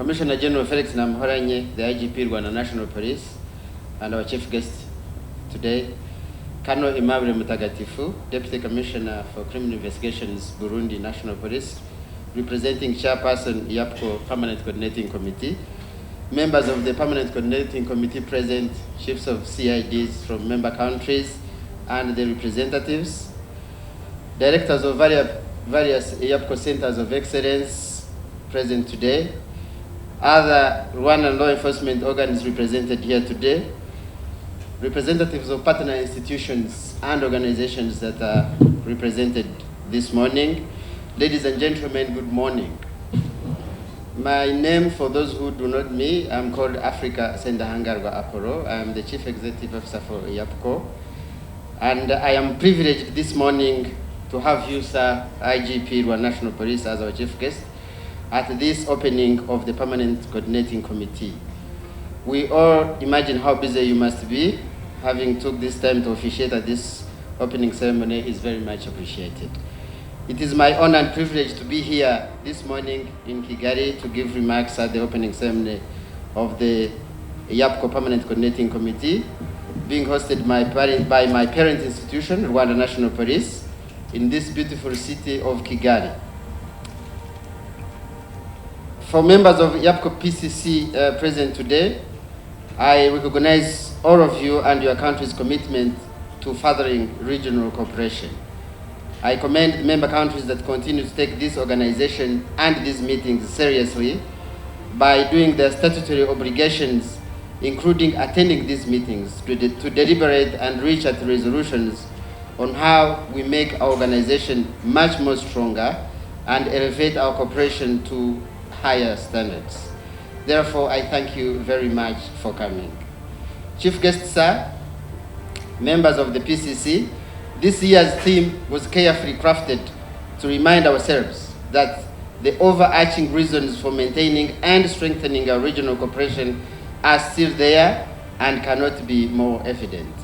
Commissioner General Felix Namhoranye, the IGP Rwanda National Police, and our chief guest today, Colonel Aimable Mutagatifu, Deputy Commissioner for Criminal Investigations, Burundi National Police, representing Chairperson EAPCCO Permanent Coordinating Committee, members of the Permanent Coordinating Committee present, chiefs of CIDs from member countries, and the representatives, directors of various EAPCCO Centers of Excellence present today, other Rwandan law enforcement organs represented here today, representatives of partner institutions and organizations that are represented this morning. Ladies and gentlemen, good morning. My name, for those who do not know me, I'm called Africa Sendahangarwa Aporo. I'm the Chief Executive Officer for EAPCCO. And I am privileged this morning to have you, sir, IGP Rwanda National Police, as our chief guest at this opening of the Permanent Coordinating Committee. We all imagine how busy you must be. Having took this time to officiate at this opening ceremony is very much appreciated. It is my honor and privilege to be here this morning in Kigali to give remarks at the opening ceremony of the EAPCCO Permanent Coordinating Committee, being hosted by my parent institution, Rwanda National Police, in this beautiful city of Kigali. For members of EAPCCO present today, I recognize all of you and your country's commitment to furthering regional cooperation. I commend member countries that continue to take this organization and these meetings seriously by doing their statutory obligations, including attending these meetings to deliberate and reach at resolutions on how we make our organization much more stronger and elevate our cooperation to higher standards. Therefore, I thank you very much for coming. Chief guest, sir, members of the PCC, this year's theme was carefully crafted to remind ourselves that the overarching reasons for maintaining and strengthening our regional cooperation are still there and cannot be more evident.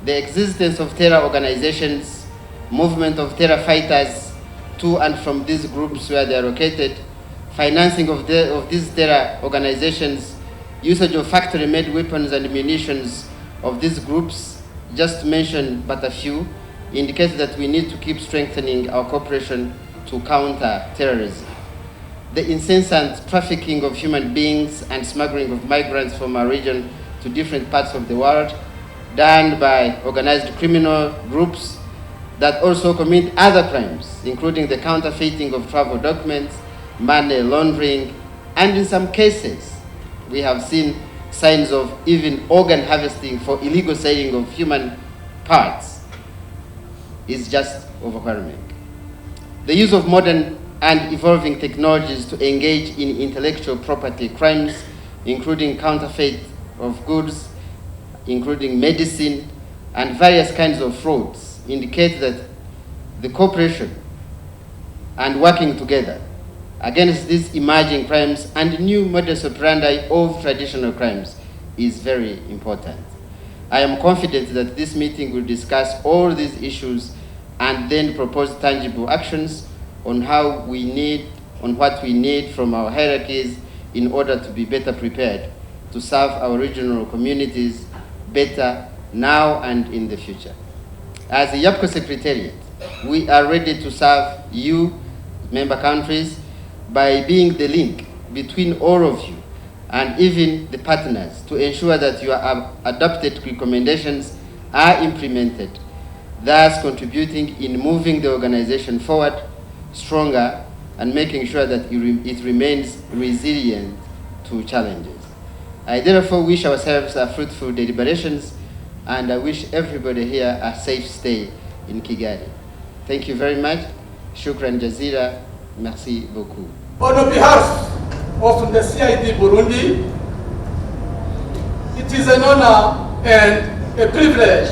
The existence of terror organizations, movement of terror fighters to and from these groups where they are located, financing of these terror organizations, usage of factory-made weapons and munitions of these groups, just to mention but a few, indicates that we need to keep strengthening our cooperation to counter terrorism. The incessant trafficking of human beings and smuggling of migrants from our region to different parts of the world, done by organized criminal groups that also commit other crimes, including the counterfeiting of travel documents, money laundering, and in some cases, we have seen signs of even organ harvesting for illegal selling of human parts, is just overwhelming. The use of modern and evolving technologies to engage in intellectual property crimes, including counterfeit of goods, including medicine, and various kinds of frauds, indicate that the cooperation and working together against these emerging crimes and new modus operandi of traditional crimes is very important. I am confident that this meeting will discuss all these issues and then propose tangible actions on what we need from our hierarchies in order to be better prepared to serve our regional communities better now and in the future. As the EAPCCO Secretariat, we are ready to serve you, member countries, by being the link between all of you and even the partners to ensure that your adopted recommendations are implemented, thus contributing in moving the organization forward stronger and making sure that it remains resilient to challenges. I therefore wish ourselves a fruitful deliberations, and I wish everybody here a safe stay in Kigali. Thank you very much. Shukran jazira. Merci beaucoup. On behalf of the CID Burundi, it is an honor and a privilege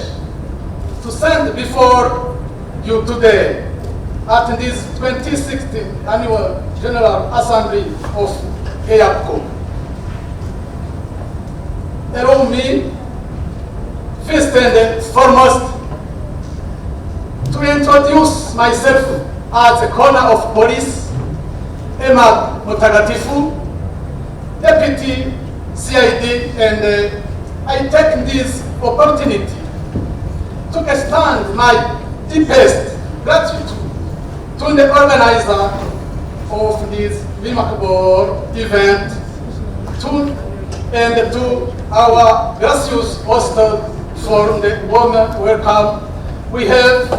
to stand before you today at this 2016 Annual General Assembly of EAPCCO. Allow me, first and foremost, to introduce myself as the Colonel of Police, Aimable Mutagatifu, Deputy CID, and I take this opportunity to extend my deepest gratitude to the organizer of this remarkable event, and to our gracious host for the warm welcome we have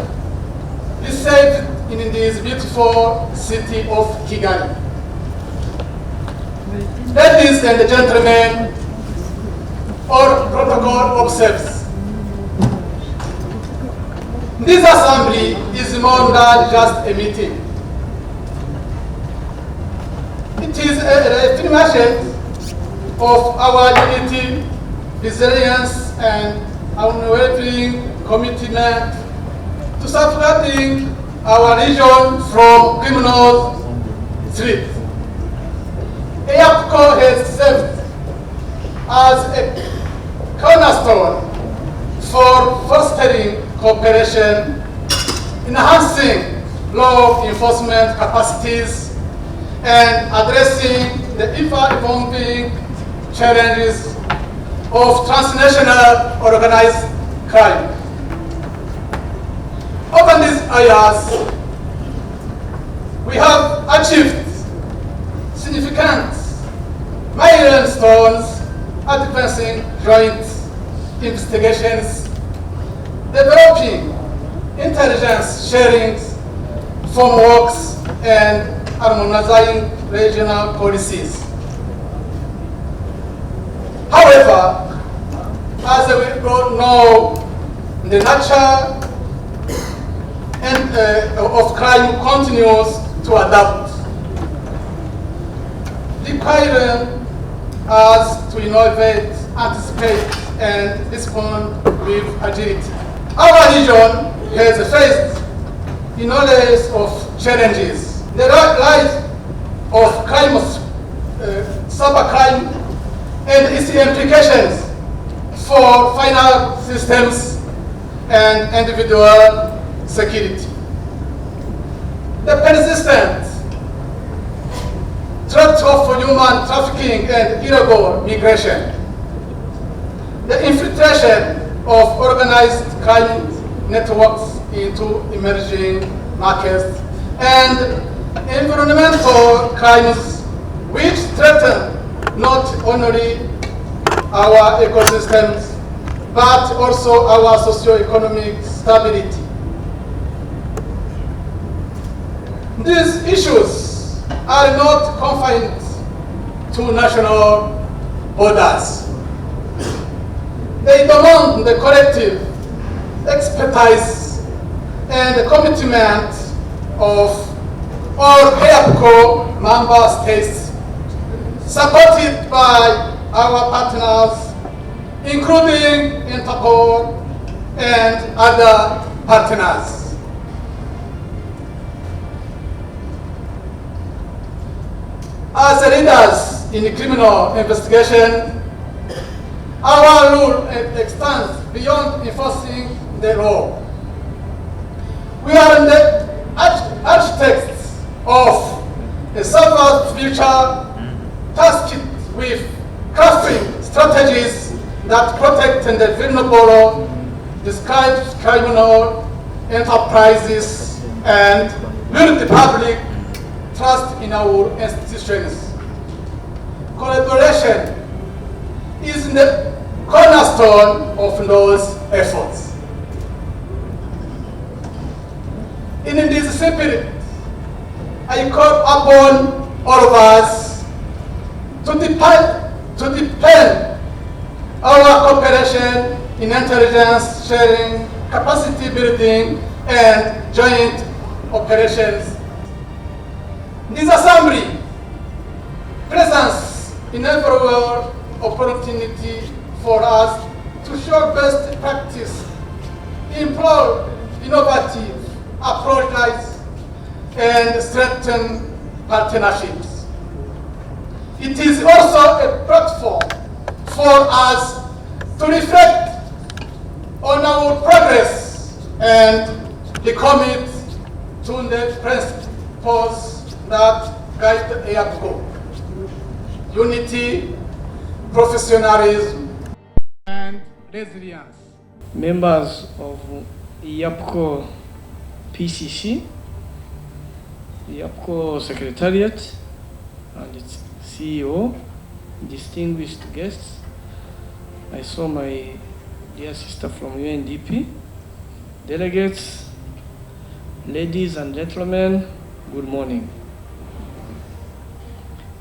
received in this beautiful city of Kigali. Ladies and gentlemen, all protocol observes. This assembly is more than just a meeting. It is a reaffirmation of our unity, resilience, and unwavering commitment to safeguarding our region from criminal threats. EAPCCO has served as a cornerstone for fostering cooperation, enhancing law enforcement capacities, and addressing the ever-evolving challenges of transnational organized crime. Over these areas, we have achieved significant milestones, advancing joint investigations, developing intelligence sharing frameworks, and harmonizing regional policies. However, as we all know, the nature of crime continues to adapt, requiring us to innovate, anticipate, and respond with agility. Our region has faced enormous of challenges. The rise of crime, cybercrime, and its implications for financial systems and individual security. The persistent threat of human trafficking and illegal migration, the infiltration of organized crime networks into emerging markets, and environmental crimes which threaten not only our ecosystems but also our socio-economic stability. These issues are not confined to national borders. They demand the collective expertise and commitment of all EAPCCO member states, supported by our partners, including Interpol and other partners. As leaders in criminal investigation, our role extends beyond enforcing the law. We are the architects of a safer future, tasked with crafting strategies that protect the vulnerable, disguise criminal enterprises, and build the public trust in our institutions. Collaboration is the cornerstone of those efforts. In this spirit, I call upon all of us to deepen our cooperation in intelligence sharing, capacity building, and joint operations. This assembly presents inevitable opportunity for us to show best practice, employ innovative approaches, and strengthen partnerships. It is also a platform for us to reflect on our progress and recommit to the principles that guide EAPCCO. unity, professionalism, and resilience. Members of EAPCCO PCC, EAPCCO Secretariat and its CEO, distinguished guests. I saw my dear sister from UNDP, delegates, ladies and gentlemen, good morning.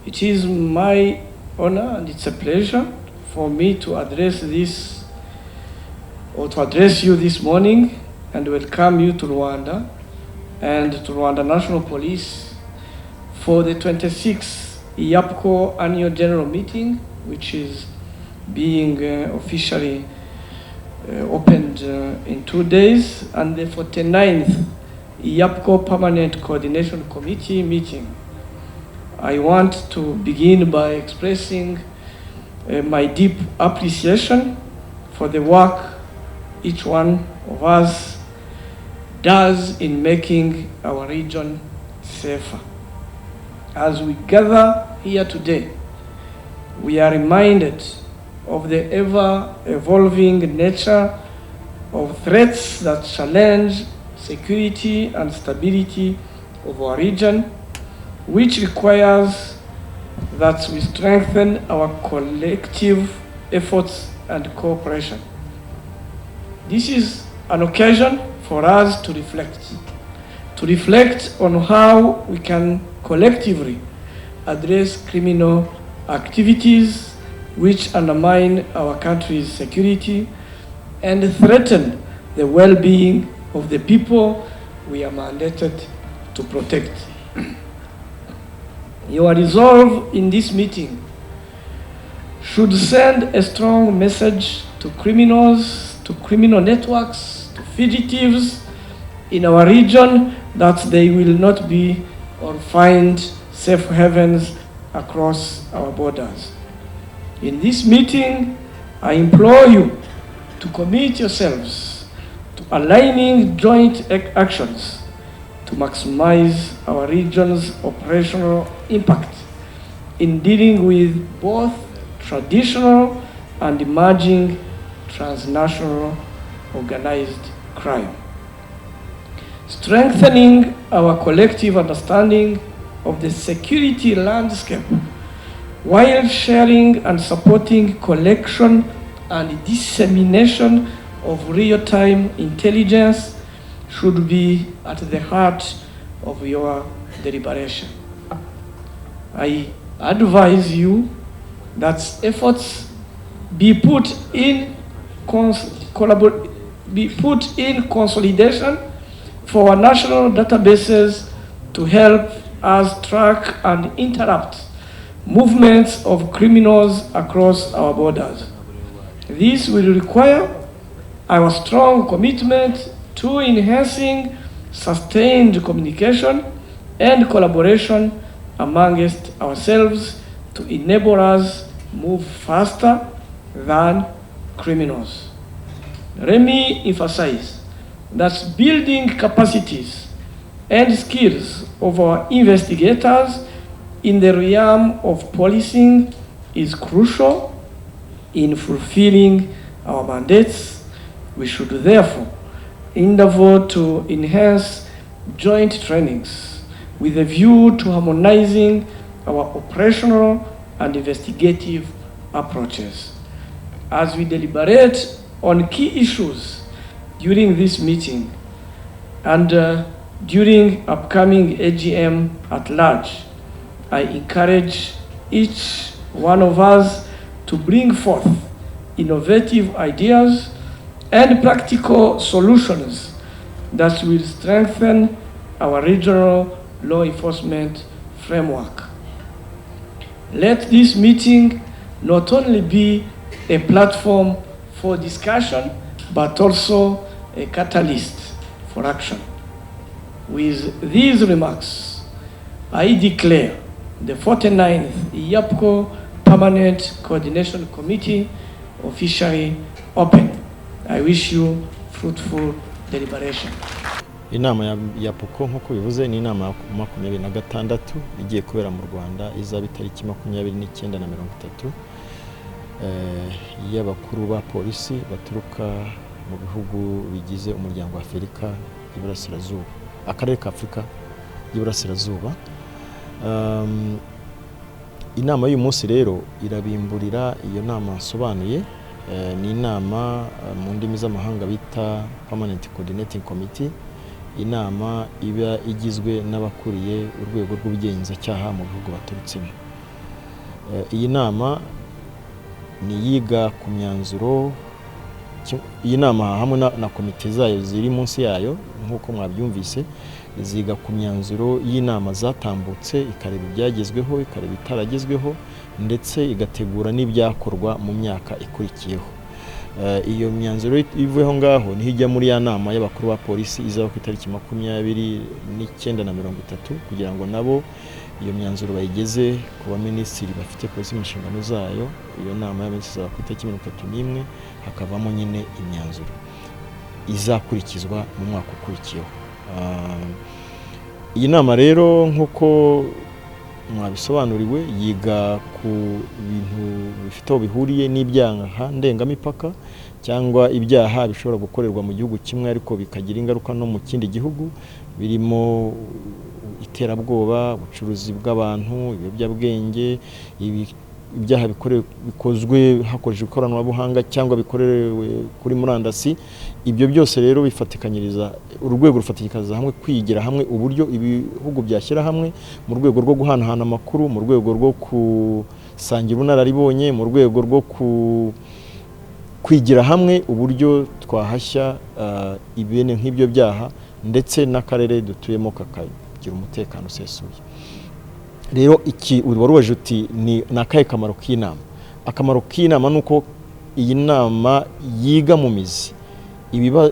It is my honor and it's a pleasure for me to address you this morning and welcome you to Rwanda and to Rwanda National Police for the 26th EAPCCO Annual General Meeting, which is being officially opened in 2 days, and the 49th EAPCCO Permanent Coordination Committee meeting. I want to begin by expressing my deep appreciation for the work each one of us does in making our region safer. As we gather here today, we are reminded of the ever-evolving nature of threats that challenge security and stability of our region, which requires that we strengthen our collective efforts and cooperation. This is an occasion for us to reflect on how we can collectively address criminal activities which undermine our country's security and threaten the well-being of the people we are mandated to protect. Your resolve in this meeting should send a strong message to criminals, to criminal networks, to fugitives in our region that they will not be or find safe havens across our borders. In this meeting, I implore you to commit yourselves to aligning joint actions to maximize our region's operational impact in dealing with both traditional and emerging transnational organized crime. Strengthening our collective understanding of the security landscape while sharing and supporting collection and dissemination of real-time intelligence should be at the heart of your deliberation. I advise you that efforts be put in consolidation for our national databases to help us track and interrupt movements of criminals across our borders. This will require our strong commitment to enhancing sustained communication and collaboration amongst ourselves to enable us move faster than criminals. Let me emphasize that building capacities and skills of our investigators in the realm of policing is crucial in fulfilling our mandates. We should therefore endeavor to enhance joint trainings with a view to harmonizing our operational and investigative approaches. As we deliberate on key issues during this meeting and during upcoming AGM at large, I encourage each one of us to bring forth innovative ideas and practical solutions that will strengthen our regional law enforcement framework. Let this meeting not only be a platform for discussion, but also a catalyst for action. With these remarks, I declare the 49th EAPCCO Permanent Coordination Committee officially open. I wish you fruitful deliberation. Inama ya EAPCCO nk'uko bivuze ni inama ya 26 igiye kubera mu Rwanda, izaba itariki 29 na 30 y'abakuru ba polisi baturuka mu bihugu bigize umuryango wa Afurika y'Iburasirazuba, akarere ka Afurika y'Iburasirazuba. Inama y'uyu munsi rero irabimburira iyo nama nsobanuye. Ni inama mu ndimi z'amahanga bita Permanent Coordinating Committee, inama iba igizwe n'abakuriye urwego rw'ubugenzacyaha mu bihugu baturutsemo. Iyi nama ni yiga ku myanzuro, iyi nama hamwe na komite zayo ziri munsi yayo nk'uko mwabyumvise, ziga ku myanzuro y'inama zatambutse, ikareba ibyagezweho, ikareba itaragezweho, ndetse igategura n'ibyakorwa mu myaka ikurikiyeho. Iyo myanzuro ivuyeho ngaho niho ijya muri ya nama y'abakuru ba polisi izaba ku itariki 29 na 30 kugira ngo nabo iyo myanzuro bayigeze ku baminisitiri bafite polisi mu nshingano zayo. Iyo nama y'abaminisitiri izaba ku itariki 31 hakavamo nyine imyanzuro izakurikizwa mu mwaka ukurikiyeho. Iyi nama rero nk'uko mwabisobanuriwe yiga ku bintu bifite aho bihuriye n'ibyaha ndengamipaka cyangwa ibyaha bishobora gukorerwa mu gihugu kimwe ariko bikagira ingaruka no mu kindi gihugu, birimo iterabwoba, ubucuruzi bw'abantu, ibiyobyabwenge, ibyaha bikozwe hakoreshejwe ikoranabuhanga cyangwa bikorewe kuri murandasi. Ibyo byose rero bifatikanyiriza urwego rufatikanyiriza hamwe kwigira hamwe uburyo ibihugu byashyira hamwe mu rwego rwo guhanahana amakuru, mu rwego rwo kusangira ubunararibonye, mu rwego rwo kwigira hamwe uburyo twahashya ibene nk'ibyo byaha, ndetse n'akarere dutuyemo kakagira umutekano usesuye. Rero iki warubaje uti ni nakahe kamaro k'inama? Akamaro k'inama nuko iyi nama yiga mu mizi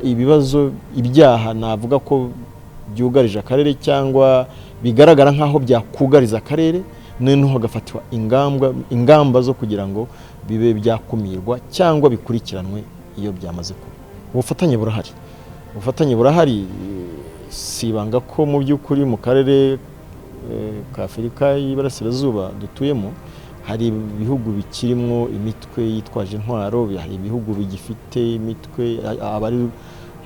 ibibazo, ibyaha navuga ko byugarije akarere cyangwa bigaragara nkaho byakugariza akarere, noneho hagafatwa ingamba zo kugira ngo bibe byakumirwa cyangwa bikurikiranwe iyo byamaze kuba. Ubufatanye burahari, sibanga ko mu by'ukuri mu karere ka Afurika y'Iburasirazuba dutuyemo hari ibihugu bikirimo imitwe yitwaje intwaro, hari ibihugu bigifite imitwe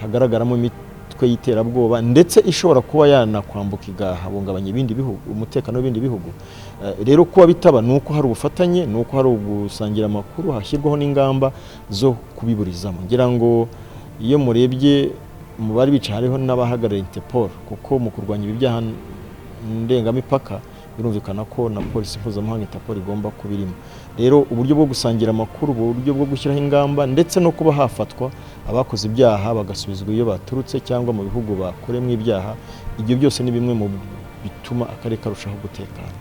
hagaragaramo imitwe y'iterabwoba, ndetse ishobora kuba yanakwambuka igahungabanya ibindi bihugu, umutekano w'ibindi bihugu. Rero kuba bitaba nuko hari ubufatanye, nuko hari ugusangira amakuru, hashyirwaho n'ingamba zo kubiburizamo. Ngira ngo iyo murebye mu bari bica hariho n'abahagarariye Interpol, kuko mu kurwanya ibyaha ndengamipaka birumvikana ko na polisi mpuzamahanga Interpol igomba kubirimo. Rero uburyo bwo gusangira amakuru, uburyo bwo gushyiraho ingamba, ndetse no kuba hafatwa abakoze ibyaha bagasubizwa iyo baturutse cyangwa mu bihugu bakoremwe ibyaha, ibyo byose ni bimwe mu bituma akarere karushaho gutekana.